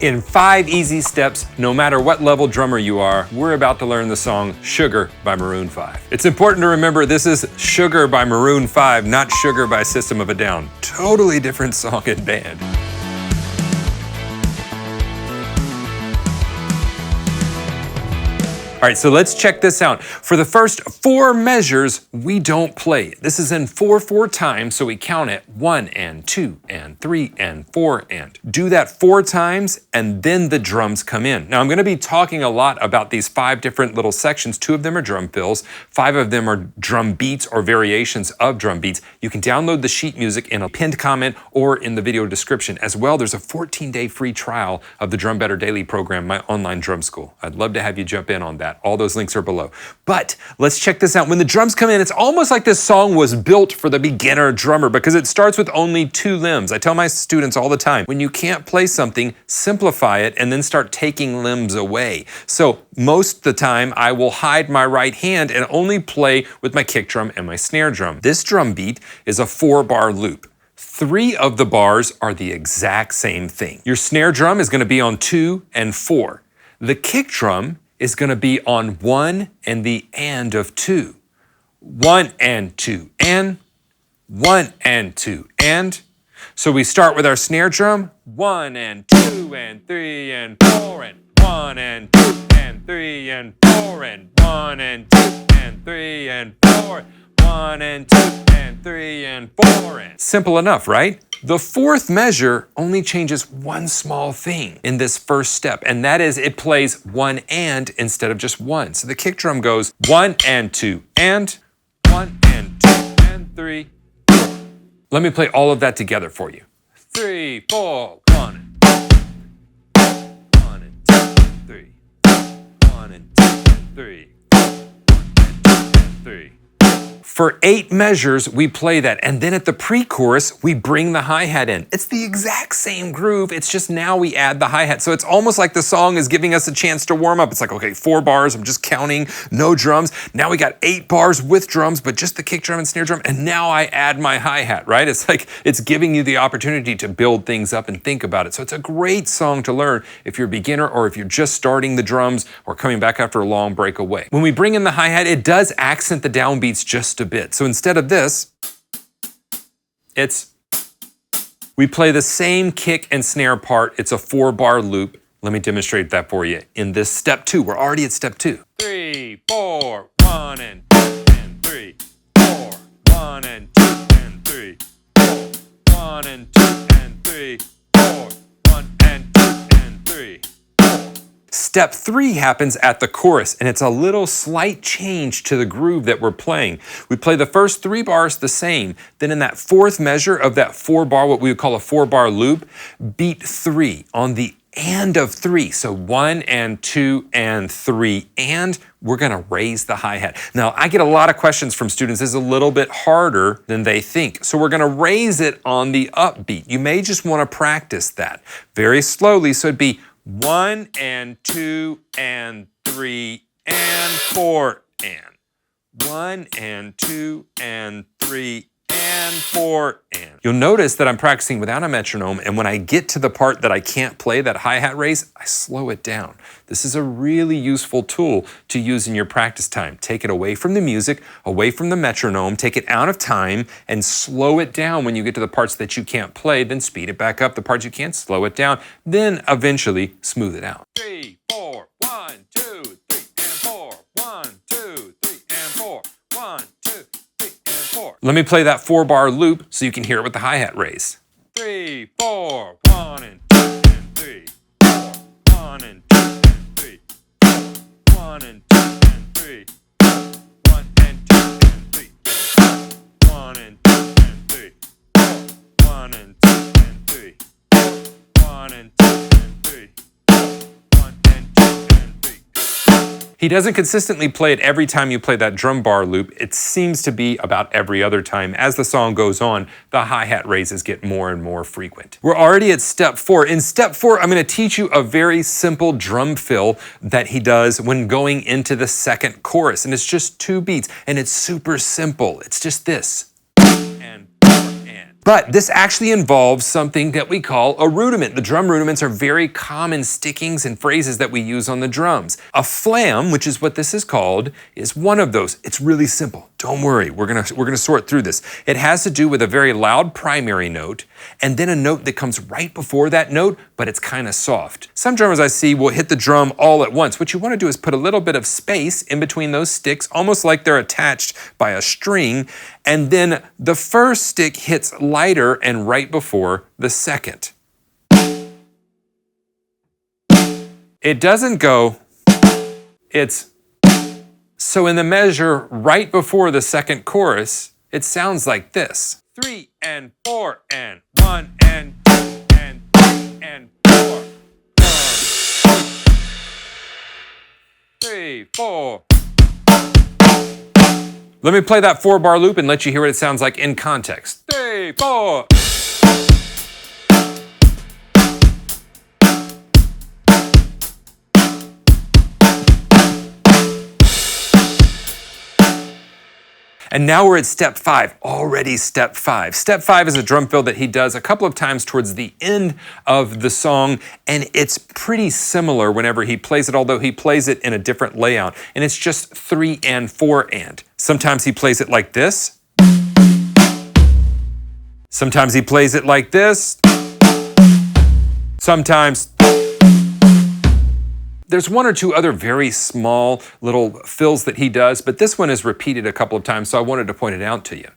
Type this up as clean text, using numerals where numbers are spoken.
In 5 easy steps, no matter what level drummer you are, we're about to learn the song Sugar by Maroon 5. It's important to remember this is Sugar by Maroon 5, not Sugar by System of a Down. Totally different song and band. All right, so let's check this out. For the first 4 measures, we don't play. This is in 4/4 time, so we count it 1 and 2 and 3 and 4 and. Do that 4 times, and then the drums come in. Now, I'm gonna be talking a lot about these 5 different little sections. 2 of them are drum fills, 5 of them are drum beats or variations of drum beats. You can download the sheet music in a pinned comment or in the video description. As well, there's a 14-day free trial of the Drum Better Daily program, my online drum school. I'd love to have you jump in on that. All those links are below. But let's check this out. When the drums come in, it's almost like this song was built for the beginner drummer because it starts with only 2 limbs. I tell my students all the time, when you can't play something, simplify it and then start taking limbs away. So most of the time, I will hide my right hand and only play with my kick drum and my snare drum. This drum beat is a 4-bar loop. 3 of the bars are the exact same thing. Your snare drum is going to be on 2 and 4. The kick drum is going to be on 1 and the and of 2. 1 and 2 and 1 and 2 and. So we start with our snare drum, 1 and 2 and 3 and 4 and 1 and 2 and 3 and 4 and 1 and 2 and 3 and 4. 1 and 2 and 3 and 4 and. Simple enough, right? The 4th measure only changes one small thing in this first step, and that is it plays 1 and instead of just 1. So the kick drum goes 1 and 2 and 1 and 2 and 3. Let me play all of that together for you. 3, 4, 1 and 1 and 2 and 3. 1 and 2 and 3. 1 and 2 and 3. For 8 measures, we play that, and then at the pre-chorus, we bring the hi-hat in. It's the exact same groove, it's just now we add the hi-hat. So it's almost like the song is giving us a chance to warm up. It's like, okay, 4 bars, I'm just counting, no drums. Now we got 8 bars with drums, but just the kick drum and snare drum, and now I add my hi-hat, right? It's like, it's giving you the opportunity to build things up and think about it. So it's a great song to learn if you're a beginner or if you're just starting the drums or coming back after a long break away. When we bring in the hi-hat, it does accent the downbeats just a bit. So instead of this, we play the same kick and snare part. It's a 4-bar loop. Let me demonstrate that for you in this step 2. We're already at step 2. 3, 4, 1 and 2 and 3, 4, 1 and 2 and 3, 4, 1 and 2 and 3, 4, 1 and 2 and 3. Step 3 happens at the chorus, and it's a little slight change to the groove that we're playing. We play the first 3 bars the same. Then in that 4th measure of that 4-bar, what we would call a 4-bar loop, beat 3 on the and of 3. So 1 and 2 and 3, and we're gonna raise the hi-hat. Now, I get a lot of questions from students. This is a little bit harder than they think. So we're gonna raise it on the upbeat. You may just wanna practice that very slowly. So it'd be 1 and 2 and 3 and 4 and 1 and 2 and 3 and 4 and. You'll notice that I'm practicing without a metronome, and when I get to the part that I can't play, that hi-hat raise, I slow it down. This is a really useful tool to use in your practice time. Take it away from the music, away from the metronome, take it out of time, and slow it down when you get to the parts that you can't play, then speed it back up. The parts you can't, slow it down, then eventually smooth it out. 3, 4, 1, 2, 3, and 4. 1, 2, 3, and 4. 1, 2, 3, and 4. Let me play that 4-bar loop so you can hear it with the hi-hat raise. 3, 4, 1 and 2 and 3. 4, 1 and 2 and 3. 4, 1 and 2 and 3. 1 and 2 and 3. 1 and 2 and 3. 1 and 2 and 3. 1 and 2 and 3. 1 and 2 and 3. He doesn't consistently play it every time you play that drum bar loop. It seems to be about every other time. As the song goes on, the hi-hat raises get more and more frequent. We're already at step 4. In step 4, I'm gonna teach you a very simple drum fill that he does when going into the 2nd chorus. And it's just 2 beats, and it's super simple. It's just this. And 4 and. But this actually involves something that we call a rudiment. The drum rudiments are very common stickings and phrases that we use on the drums. A flam, which is what this is called, is one of those. It's really simple. Don't worry, we're gonna sort through this. It has to do with a very loud primary note and then a note that comes right before that note, but it's kind of soft. Some drummers I see will hit the drum all at once. What you want to do is put a little bit of space in between those sticks, almost like they're attached by a string, and then the first stick hits lighter and right before the second. It doesn't go, it's. So in the measure right before the second chorus, it sounds like this. 3 and 4 and 1 and 2 and 3 and 4. 3, 4. Let me play that 4-bar loop and let you hear what it sounds like in context. 3, 4. And now we're at step 5, already step 5. Step 5 is a drum fill that he does a couple of times towards the end of the song, and it's pretty similar whenever he plays it, although he plays it in a different layout. And it's just 3 and 4 and. Sometimes he plays it like this. Sometimes he plays it like this. Sometimes. There's one or two other very small little fills that he does, but this one is repeated a couple of times, so I wanted to point it out to you.